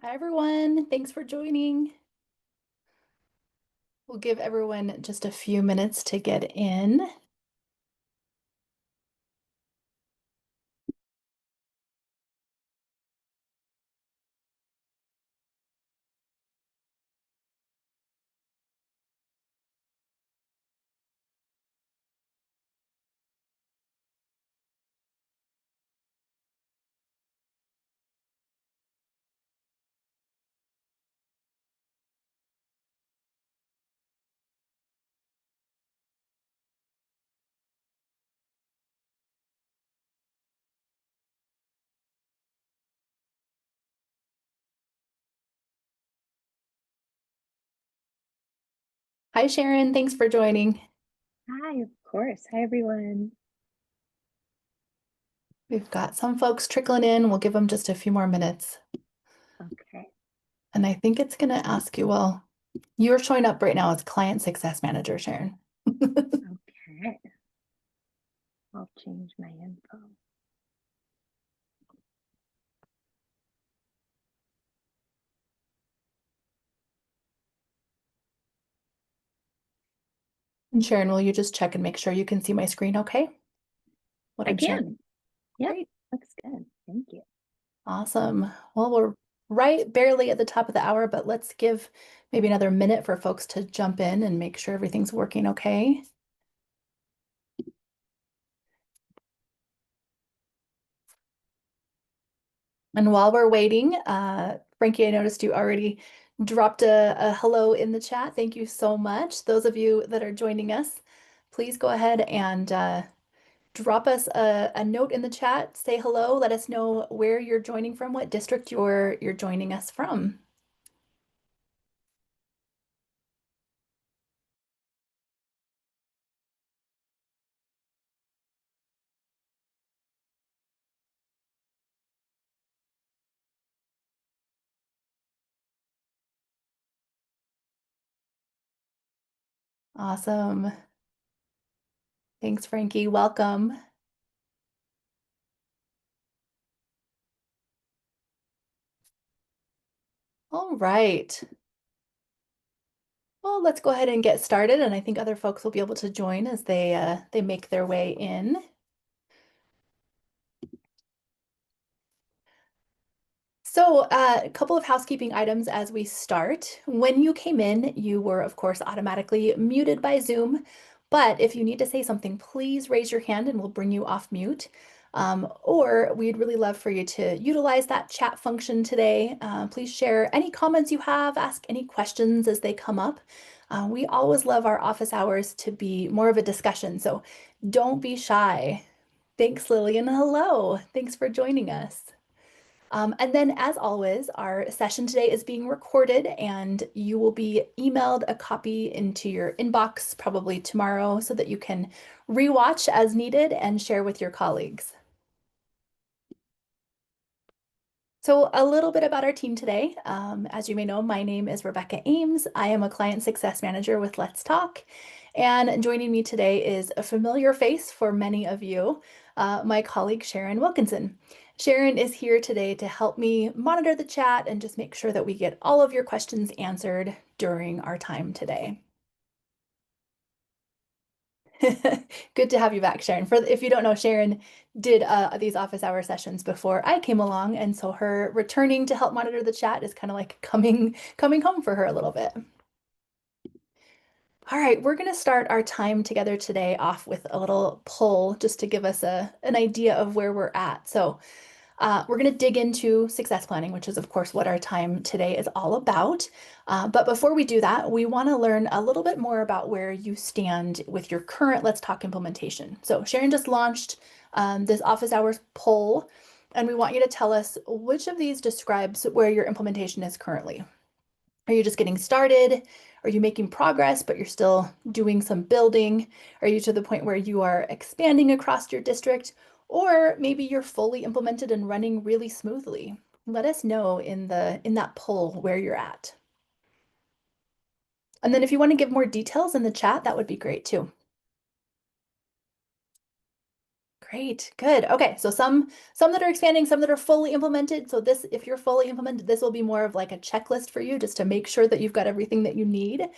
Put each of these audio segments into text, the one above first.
Hi, everyone. Thanks for joining. We'll give everyone just a few minutes to get in. Hi, Sharon. Thanks for joining. Hi, of course. Hi, everyone. We've got some folks trickling in. We'll give them just a few more minutes. Okay. And I think it's going to ask you, well, you're showing up right now as Client Success Manager, Sharon. Okay. I'll change my info. And Sharon, will you just check and make sure you can see my screen okay? What I I'm sharing? can. Yep. Great. Looks good. Thank you. Awesome. Well, we're right barely at the top of the hour, but let's give maybe another minute for folks to jump in and make sure everything's working okay. And while we're waiting, Frankie, I noticed you already dropped a hello in the chat. Thank you so much. Those of you that are joining us, please go ahead and drop us a note in the chat. Say hello. Let us know where you're joining from, what district you're joining us from. Awesome. Thanks, Frankie. Welcome. All right. Well, let's go ahead and get started, and I think other folks will be able to join as they make their way in. So, a couple of housekeeping items as we start. When you came in, you were, of course, automatically muted by Zoom. But if you need to say something, please raise your hand and we'll bring you off mute. Or we'd really love for you to utilize that chat function today. Please share any comments you have, ask any questions as they come up. We always love our office hours to be more of a discussion, so don't be shy. Thanks, Lillian. Hello. Thanks for joining us. And then, as always, our session today is being recorded and you will be emailed a copy into your inbox probably tomorrow so that you can rewatch as needed and share with your colleagues. So, a little bit about our team today. As you may know, my name is Rebecca Ames. I am a client success manager with Let's Talk. And joining me today is a familiar face for many of you, my colleague Sharon Wilkinson. Sharon is here today to help me monitor the chat and just make sure that we get all of your questions answered during our time today. Good to have you back, Sharon. For if you don't know, Sharon did these office hour sessions before I came along, and so her returning to help monitor the chat is kind of like coming home for her a little bit. All right, we're going to start our time together today off with a little poll just to give us an idea of where we're at. So we're going to dig into success planning, which is, of course, what our time today is all about. But before we do that, we want to learn a little bit more about where you stand with your current Let's Talk implementation. So Sharon just launched this office hours poll, and we want you to tell us which of these describes where your implementation is currently. Are you just getting started? Are you making progress, but you're still doing some building? Are you to the point where you are expanding across your district? Or maybe you're fully implemented and running really smoothly. Let us know in that poll where you're at. And then if you want to give more details in the chat, that would be great too. Great, good. Okay, so some that are expanding, some that are fully implemented. So this, if you're fully implemented, this will be more of like a checklist for you just to make sure that you've got everything that you need.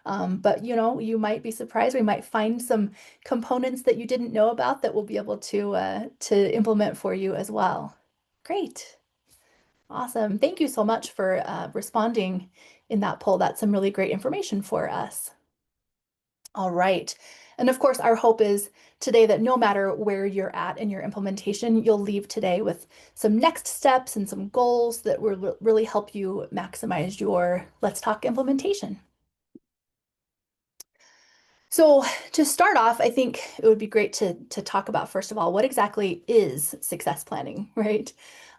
But you might be surprised. We might find some components that you didn't know about that we'll be able to implement for you as well. Great. Awesome. Thank you so much for responding in that poll. That's some really great information for us. All right. And of course, our hope is today that no matter where you're at in your implementation, you'll leave today with some next steps and some goals that will really help you maximize your Let's Talk implementation. So to start off, I think it would be great to talk about, first of all, what exactly is success planning, right?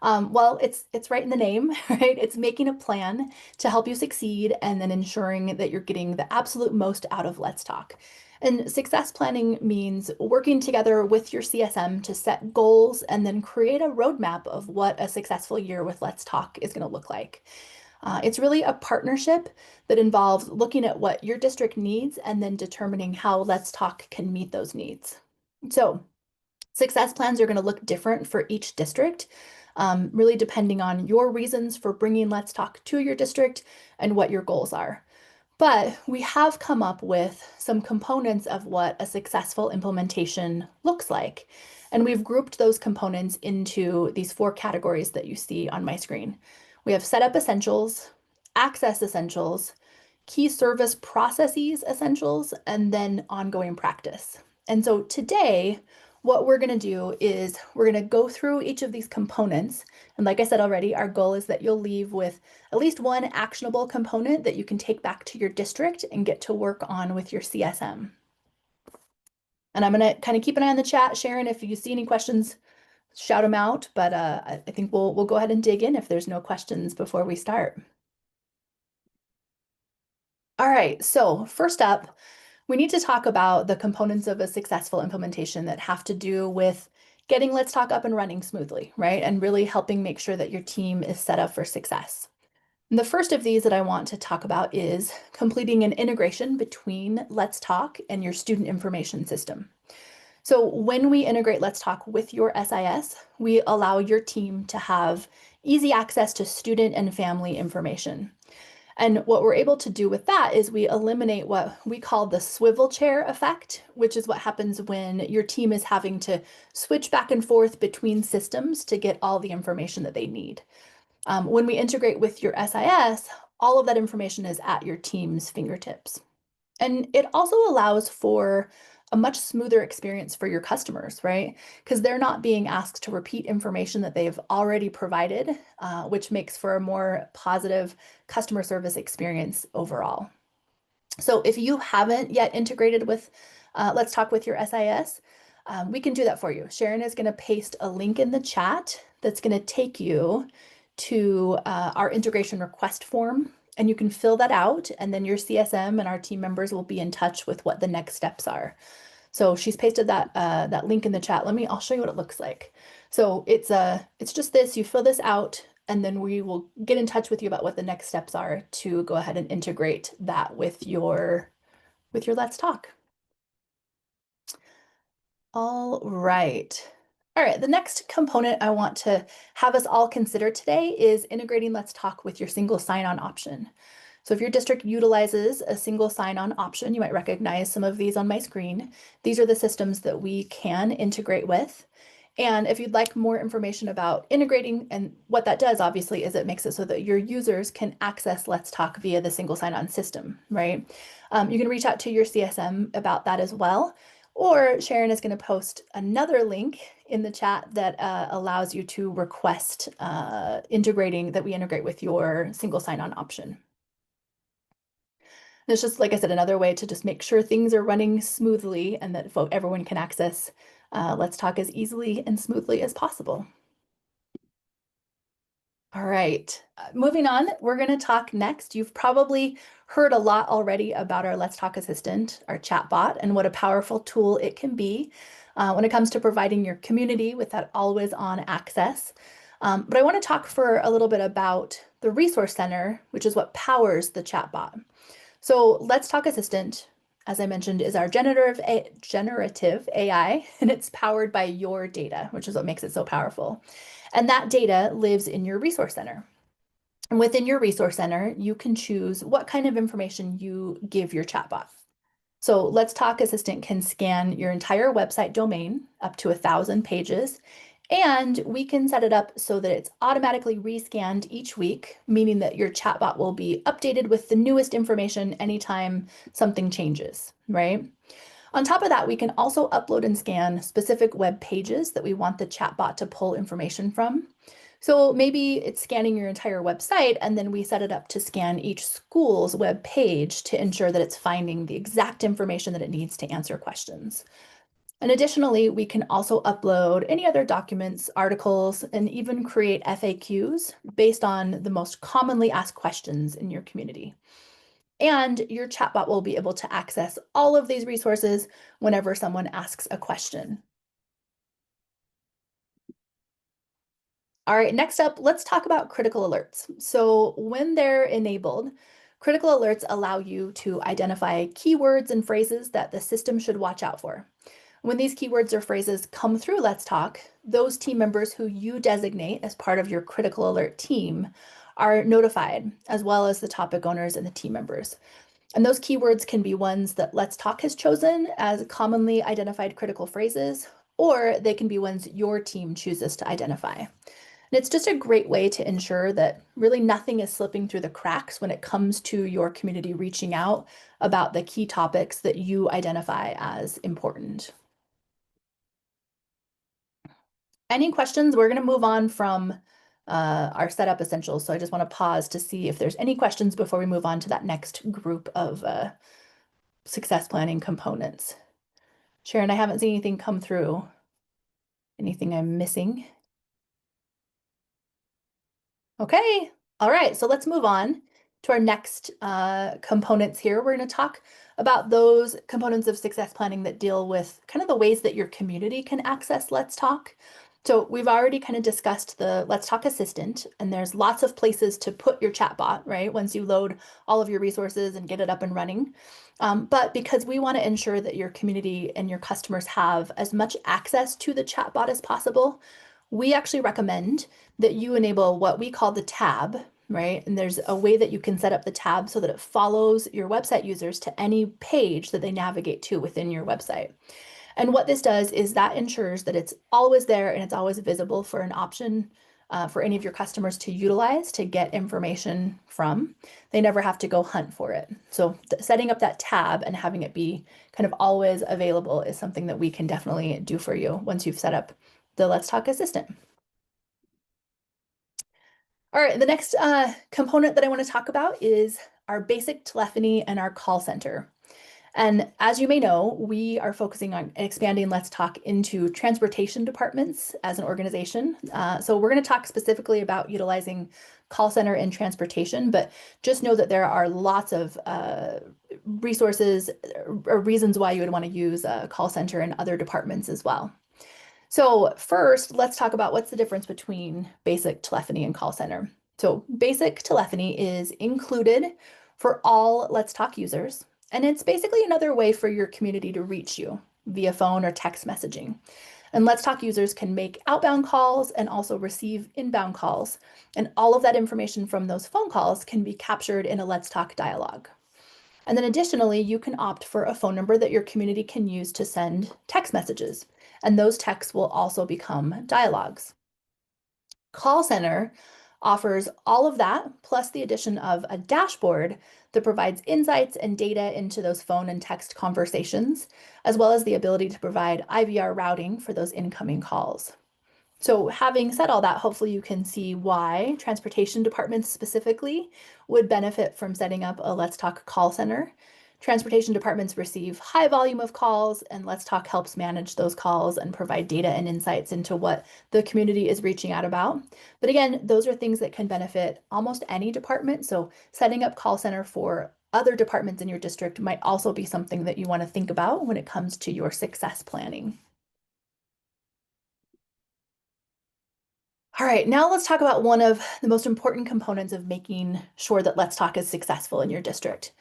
Well, it's right in the name, right? It's making a plan to help you succeed and then ensuring that you're getting the absolute most out of Let's Talk. And success planning means working together with your CSM to set goals and then create a roadmap of what a successful year with Let's Talk is going to look like. It's really a partnership that involves looking at what your district needs and then determining how Let's Talk can meet those needs. So success plans are going to look different for each district, really depending on your reasons for bringing Let's Talk to your district and what your goals are. But we have come up with some components of what a successful implementation looks like. And we've grouped those components into these 4 categories that you see on my screen. We have setup essentials, access essentials, key service processes essentials, and then ongoing practice. And so today, what we're going to do is we're going to go through each of these components. And like I said already, our goal is that you'll leave with at least one actionable component that you can take back to your district and get to work on with your CSM. And I'm going to kind of keep an eye on the chat. Sharon, if you see any questions, shout them out. But I think we'll go ahead and dig in if there's no questions before we start. All right, so first up, we need to talk about the components of a successful implementation that have to do with getting Let's Talk up and running smoothly, right? And really helping make sure that your team is set up for success. And the first of these that I want to talk about is completing an integration between Let's Talk and your student information system. So when we integrate Let's Talk with your SIS, we allow your team to have easy access to student and family information. And what we're able to do with that is we eliminate what we call the swivel chair effect, which is what happens when your team is having to switch back and forth between systems to get all the information that they need. When we integrate with your SIS, all of that information is at your team's fingertips. And it also allows for a much smoother experience for your customers, right? Because they're not being asked to repeat information that they've already provided, which makes for a more positive customer service experience overall. So if you haven't yet integrated with Let's Talk with your SIS, we can do that for you. Sharon is going to paste a link in the chat that's going to take you to our integration request form, and you can fill that out, and then your CSM and our team members will be in touch with what the next steps are. So she's pasted that link in the chat. I'll show you what it looks like. So it's just this, you fill this out, and then we will get in touch with you about what the next steps are to go ahead and integrate that with your Let's Talk. All right. All right, the next component I want to have us all consider today is integrating Let's Talk with your single sign-on option. So if your district utilizes a single sign-on option, you might recognize some of these on my screen. These are the systems that we can integrate with. And if you'd like more information about integrating, and what that does obviously is it makes it so that your users can access Let's Talk via the single sign-on system, right? You can reach out to your CSM about that as well. Or Sharon is going to post another link in the chat that allows you to request that we integrate with your single sign-on option. And it's just, like I said, another way to just make sure things are running smoothly and that everyone can access Let's Talk as easily and smoothly as possible. All right, moving on, we're going to talk next. You've probably heard a lot already about our Let's Talk Assistant, our chatbot, and what a powerful tool it can be when it comes to providing your community with that always-on access. But I want to talk for a little bit about the Resource Center, which is what powers the chatbot. So Let's Talk Assistant as I mentioned, is our generative AI, and it's powered by your data, which is what makes it so powerful. And that data lives in your resource center. And within your resource center, you can choose what kind of information you give your chatbot. So Let's Talk Assistant can scan your entire website domain up to 1,000 pages, and we can set it up so that it's automatically rescanned each week, meaning that your chatbot will be updated with the newest information anytime something changes, right? On top of that, we can also upload and scan specific web pages that we want the chatbot to pull information from. So maybe it's scanning your entire website, and then we set it up to scan each school's web page to ensure that it's finding the exact information that it needs to answer questions. And additionally, we can also upload any other documents, articles, and even create FAQs based on the most commonly asked questions in your community. And your chatbot will be able to access all of these resources whenever someone asks a question. All right, next up, let's talk about critical alerts. So when they're enabled, critical alerts allow you to identify keywords and phrases that the system should watch out for. When these keywords or phrases come through Let's Talk, those team members who you designate as part of your critical alert team are notified, as well as the topic owners and the team members. And those keywords can be ones that Let's Talk has chosen as commonly identified critical phrases, or they can be ones your team chooses to identify. And it's just a great way to ensure that really nothing is slipping through the cracks when it comes to your community reaching out about the key topics that you identify as important. Any questions? We're going to move on from our setup essentials. So I just want to pause to see if there's any questions before we move on to that next group of success planning components. Sharon, I haven't seen anything come through. Anything I'm missing? Okay. All right. So let's move on to our next components here. We're going to talk about those components of success planning that deal with kind of the ways that your community can access Let's Talk. So we've already kind of discussed the Let's Talk Assistant, and there's lots of places to put your chatbot, right? Once you load all of your resources and get it up and running. But because we want to ensure that your community and your customers have as much access to the chatbot as possible, we actually recommend that you enable what we call the tab, right? And there's a way that you can set up the tab so that it follows your website users to any page that they navigate to within your website. And what this does is that ensures that it's always there and it's always visible for an option for any of your customers to utilize to get information from. They never have to go hunt for it. So setting up that tab and having it be kind of always available is something that we can definitely do for you once you've set up the Let's Talk Assistant. All right, the next component that I want to talk about is our basic telephony and our call center. And as you may know, we are focusing on expanding Let's Talk into transportation departments as an organization. So we're going to talk specifically about utilizing call center in transportation, but just know that there are lots of resources or reasons why you would want to use a call center in other departments as well. So first, let's talk about what's the difference between basic telephony and call center. So basic telephony is included for all Let's Talk users, and it's basically another way for your community to reach you via phone or text messaging. And Let's Talk users can make outbound calls and also receive inbound calls. And all of that information from those phone calls can be captured in a Let's Talk dialogue. And then additionally, you can opt for a phone number that your community can use to send text messages. And those texts will also become dialogues. Call Center offers all of that, plus the addition of a dashboard that provides insights and data into those phone and text conversations, as well as the ability to provide IVR routing for those incoming calls. So having said all that, hopefully you can see why transportation departments specifically would benefit from setting up a Let's Talk call center. Transportation departments receive high volume of calls, and Let's Talk helps manage those calls and provide data and insights into what the community is reaching out about. But again, those are things that can benefit almost any department. So setting up call center for other departments in your district might also be something that you want to think about when it comes to your success planning. All right, now let's talk about one of the most important components of making sure that Let's Talk is successful in your district.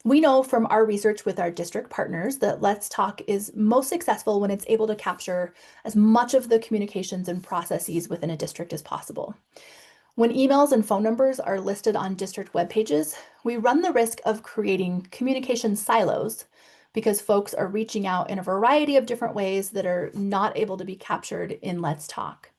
We know from our research with our district partners that Let's Talk is most successful when it's able to capture as much of the communications and processes within a district as possible. When emails and phone numbers are listed on district web pages, we run the risk of creating communication silos because folks are reaching out in a variety of different ways that are not able to be captured in Let's Talk.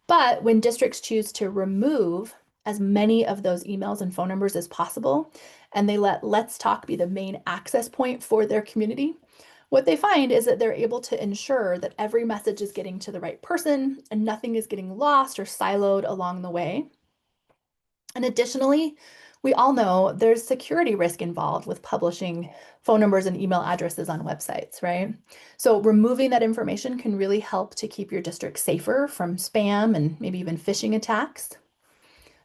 But when districts choose to remove as many of those emails and phone numbers as possible, and they let Let's Talk be the main access point for their community, what they find is that they're able to ensure that every message is getting to the right person and nothing is getting lost or siloed along the way. And additionally, we all know there's security risk involved with publishing phone numbers and email addresses on websites, right? So removing that information can really help to keep your district safer from spam and maybe even phishing attacks.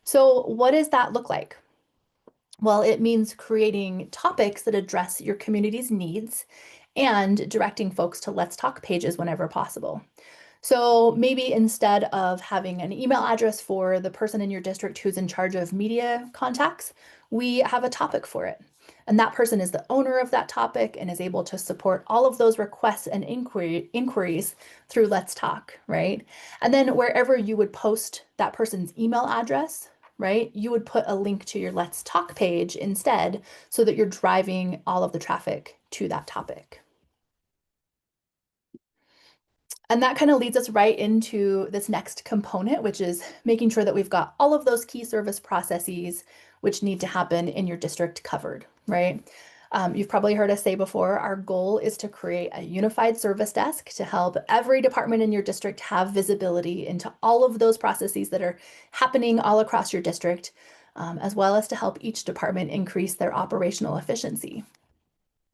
So what does that look like? Well, it means creating topics that address your community's needs and directing folks to Let's Talk pages whenever possible. So maybe instead of having an email address for the person in your district who's in charge of media contacts, we have a topic for it. And that person is the owner of that topic and is able to support all of those requests and inquiries through Let's Talk, right? And then wherever you would post that person's email address, right, you would put a link to your Let's Talk page instead so that you're driving all of the traffic to that topic. And that kind of leads us right into this next component, which is making sure that we've got all of those key service processes which need to happen in your district covered, right? You've probably heard us say before, our goal is to create a unified service desk to help every department in your district have visibility into all of those processes that are happening all across your district, as well as to help each department increase their operational efficiency.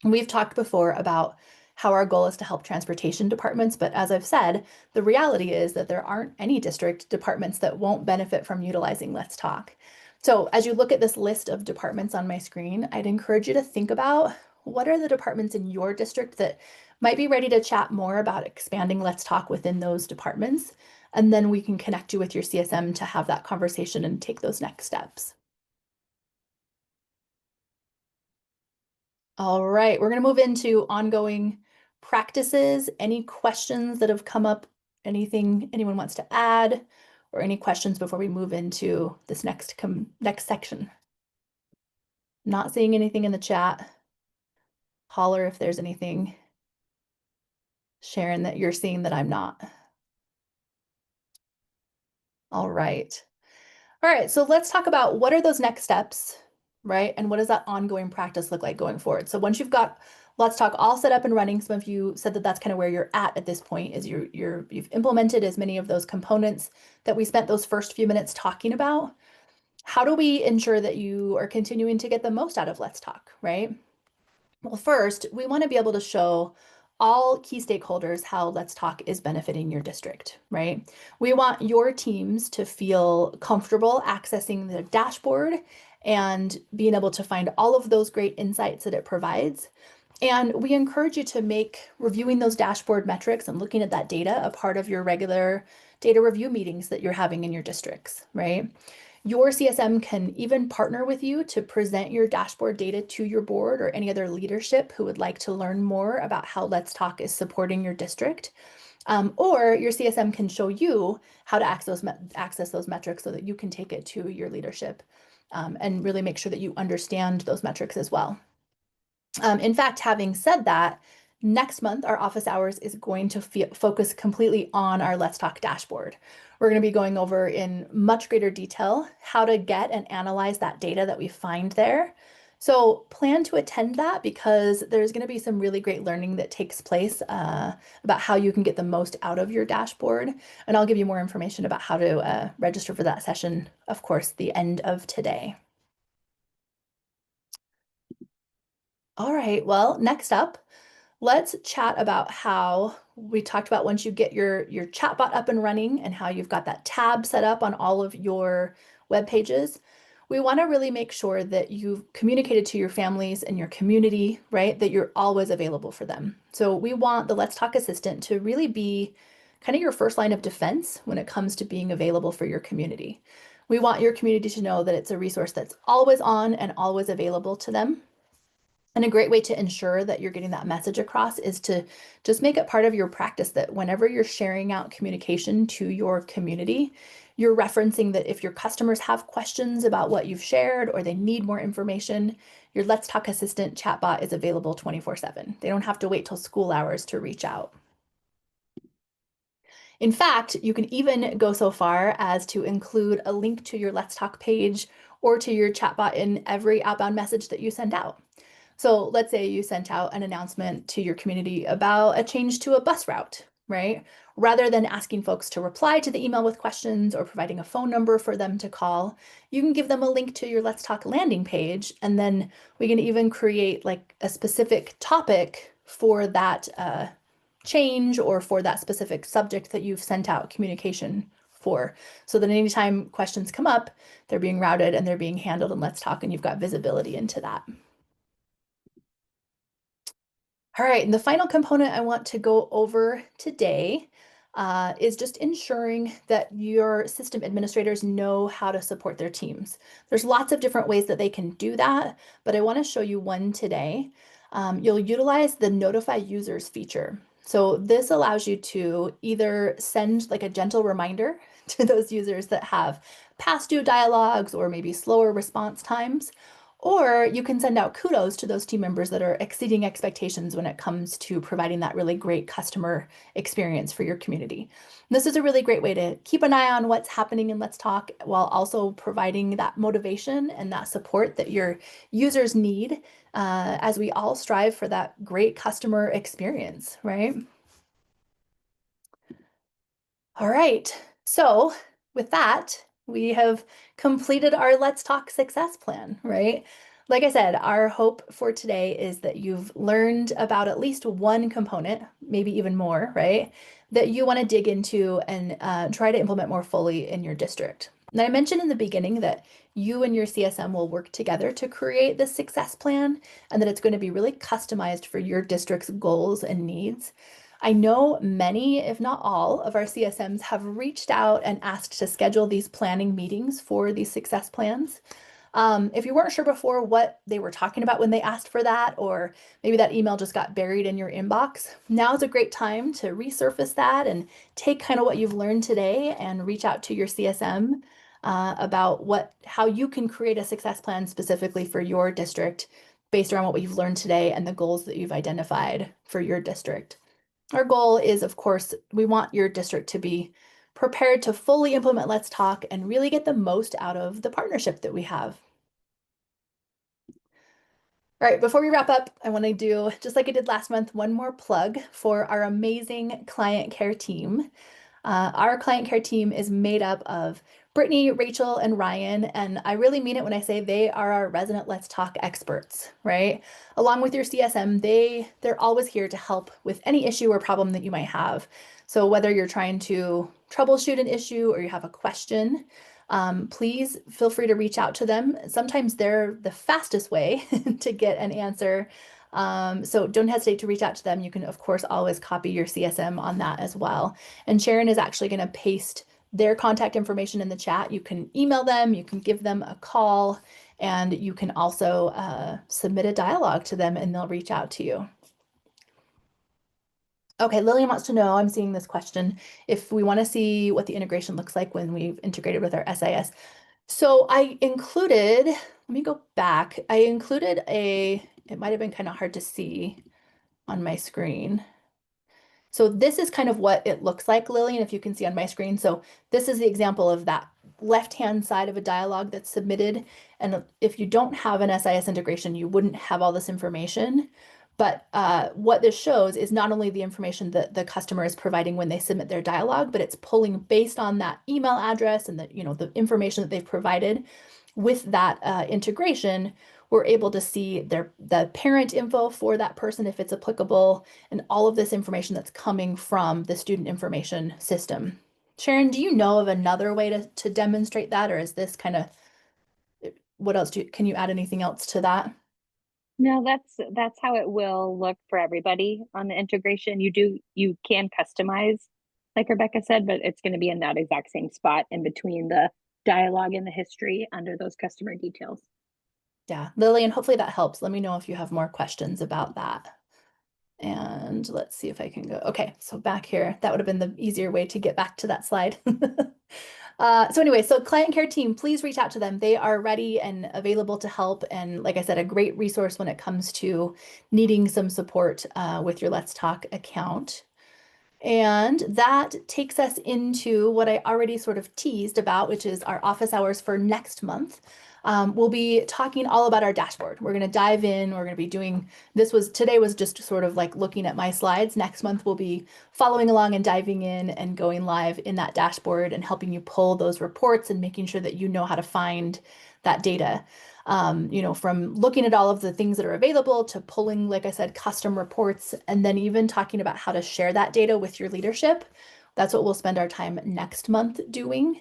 We've talked before about how our goal is to help transportation departments, but as I've said, the reality is that there aren't any district departments that won't benefit from utilizing Let's Talk. So as you look at this list of departments on my screen, I'd encourage you to think about what are the departments in your district that might be ready to chat more about expanding Let's Talk within those departments, and then we can connect you with your CSM to have that conversation and take those next steps. All right, we're going to move into ongoing practices. Any questions that have come up? Anything anyone wants to add, or any questions before we move into this next section? Not seeing anything in the chat. Holler if there's anything, Sharon, that you're seeing that I'm not. All right. All right, so let's talk about what are those next steps, right? And what does that ongoing practice look like going forward? So once you've got Let's Talk all set up and running, some of you said that that's kind of where you're at this point, is you've implemented as many of those components that we spent those first few minutes talking about. How do we ensure that you are continuing to get the most out of Let's Talk, right? Well, first, we want to be able to show all key stakeholders how Let's Talk is benefiting your district, right? We want your teams to feel comfortable accessing the dashboard and being able to find all of those great insights that it provides. And we encourage you to make reviewing those dashboard metrics and looking at that data a part of your regular data review meetings that you're having in your districts, right? Your CSM can even partner with you to present your dashboard data to your board or any other leadership who would like to learn more about how Let's Talk is supporting your district. Or your CSM can show you how to access those metrics so that you can take it to your leadership and really make sure that you understand those metrics as well. In fact, having said that, next month, our office hours is going to focus completely on our Let's Talk dashboard. We're going to be going over in much greater detail how to get and analyze that data that we find there. So plan to attend that because there's going to be some really great learning that takes place about how you can get the most out of your dashboard. And I'll give you more information about how to register for that session, of course, the end of today. All right, well, next up, let's chat about how we talked about once you get your chatbot up and running and how you've got that tab set up on all of your web pages. We want to really make sure that you've communicated to your families and your community, right, that you're always available for them. So we want the Let's Talk Assistant to really be kind of your first line of defense when it comes to being available for your community. We want your community to know that it's a resource that's always on and always available to them. And a great way to ensure that you're getting that message across is to just make it part of your practice that whenever you're sharing out communication to your community, you're referencing that if your customers have questions about what you've shared or they need more information, your Let's Talk Assistant chatbot is available 24/7. They don't have to wait till school hours to reach out. In fact, you can even go so far as to include a link to your Let's Talk page or to your chatbot in every outbound message that you send out. So let's say you sent out an announcement to your community about a change to a bus route, right? Rather than asking folks to reply to the email with questions or providing a phone number for them to call, you can give them a link to your Let's Talk landing page. And then we can even create like a specific topic for that change or for that specific subject that you've sent out communication for. So that anytime questions come up, they're being routed and they're being handled in Let's Talk, and you've got visibility into that. All right, and the final component I want to go over today is just ensuring that your system administrators know how to support their teams. There's lots of different ways that they can do that, but I want to show you one today. You'll utilize the Notify Users feature. So this allows you to either send like a gentle reminder to those users that have past due dialogues or maybe slower response times, or you can send out kudos to those team members that are exceeding expectations when it comes to providing that really great customer experience for your community. And this is a really great way to keep an eye on what's happening in Let's Talk while also providing that motivation and that support that your users need as we all strive for that great customer experience, right? All right, so with that, we have completed our Let's Talk success plan, right? Like I said, our hope for today is that you've learned about at least one component, maybe even more, right? That you want to dig into and try to implement more fully in your district. And I mentioned in the beginning that you and your CSM will work together to create this success plan and that it's going to be really customized for your district's goals and needs. I know many, if not all, of our CSMs have reached out and asked to schedule these planning meetings for these success plans. If you weren't sure before what they were talking about when they asked for that, or maybe that email just got buried in your inbox, now is a great time to resurface that and take kind of what you've learned today and reach out to your CSM about how you can create a success plan specifically for your district based around what you've learned today and the goals that you've identified for your district. Our goal is, of course, we want your district to be prepared to fully implement Let's Talk and really get the most out of the partnership that we have. All right, before we wrap up, I want to do, just like I did last month, one more plug for our amazing client care team. Our client care team is made up of Brittany, Rachel, and Ryan, and I really mean it when I say they are our resident Let's Talk experts, right? Along with your CSM, they're always here to help with any issue or problem that you might have. So whether you're trying to troubleshoot an issue or you have a question, please feel free to reach out to them. Sometimes they're the fastest way to get an answer. So don't hesitate to reach out to them. You can, of course, always copy your CSM on that as well. And Sharon is actually going to paste their contact information in the chat. You can email them, you can give them a call, and you can also submit a dialogue to them and they'll reach out to you. Okay, Lillian wants to know, I'm seeing this question, if we want to see what the integration looks like when we've integrated with our SIS. So I included, let me go back. I included it might have been kind of hard to see on my screen. So this is kind of what it looks like, Lillian, if you can see on my screen. So this is the example of that left-hand side of a dialogue that's submitted. And if you don't have an SIS integration, you wouldn't have all this information. But what this shows is not only the information that the customer is providing when they submit their dialogue, but it's pulling based on that email address and the information that they've provided. With that integration, we're able to see the parent info for that person if it's applicable, and all of this information that's coming from the student information system. Sharon, do you know of another way to demonstrate that, or is this kind of, what else can you add anything else to that? No, that's how it will look for everybody on the integration. You can customize, like Rebecca said, but it's going to be in that exact same spot in between the dialogue and the history under those customer details. Yeah, Lillian, hopefully that helps. Let me know if you have more questions about that. And let's see if I can go. Okay, so back here, that would have been the easier way to get back to that slide. So anyway, so client care team, please reach out to them. They are ready and available to help. And like I said, a great resource when it comes to needing some support with your Let's Talk account. And that takes us into what I already sort of teased about, which is our office hours for next month. We'll be talking all about our dashboard. We're going to dive in. We're going to be doing today was just sort of like looking at my slides. Next month, we'll be following along and diving in and going live in that dashboard and helping you pull those reports and making sure that you know how to find that data. From looking at all of the things that are available to pulling, like I said, custom reports, and then even talking about how to share that data with your leadership. That's what we'll spend our time next month doing.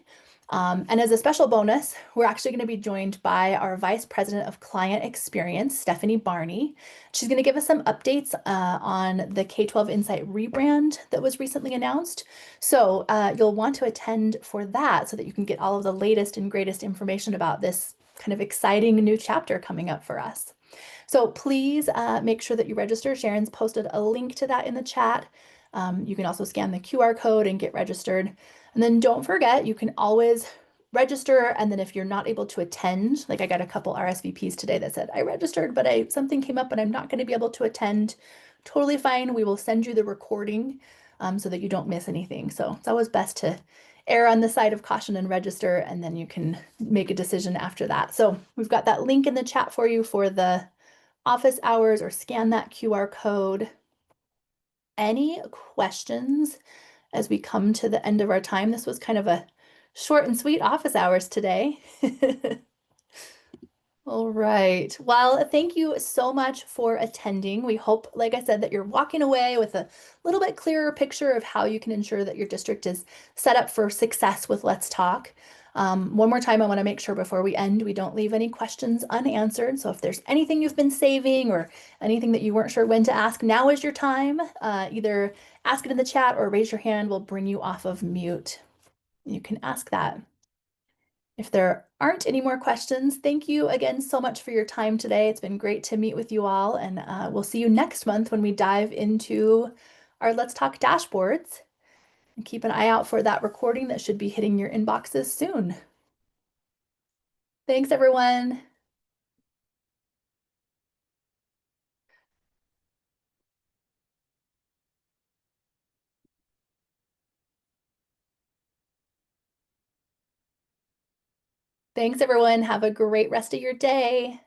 And as a special bonus, we're actually going to be joined by our Vice President of Client Experience, Stephanie Barney. She's going to give us some updates on the K-12 Insight rebrand that was recently announced. So you'll want to attend for that so that you can get all of the latest and greatest information about this kind of exciting new chapter coming up for us. So please make sure that you register. Sharon's posted a link to that in the chat. You can also scan the QR code and get registered. And then don't forget, you can always register. And then if you're not able to attend, like I got a couple RSVPs today that said, I registered, but something came up and I'm not going to be able to attend. Totally fine. We will send you the recording so that you don't miss anything. So it's always best to err on the side of caution and register, and then you can make a decision after that. So we've got that link in the chat for you for the office hours, or scan that QR code. Any questions as we come to the end of our time? This was kind of a short and sweet office hours today. All right. Well, thank you so much for attending. We hope, like I said, that you're walking away with a little bit clearer picture of how you can ensure that your district is set up for success with Let's Talk. One more time, I want to make sure before we end, we don't leave any questions unanswered. So if there's anything you've been saving or anything that you weren't sure when to ask, now is your time. Either ask it in the chat or raise your hand. We'll bring you off of mute. You can ask that. If there aren't any more questions, thank you again so much for your time today. It's been great to meet with you all, and we'll see you next month when we dive into our Let's Talk dashboards. And keep an eye out for that recording that should be hitting your inboxes soon. Thanks, everyone. Thanks, everyone. Have a great rest of your day.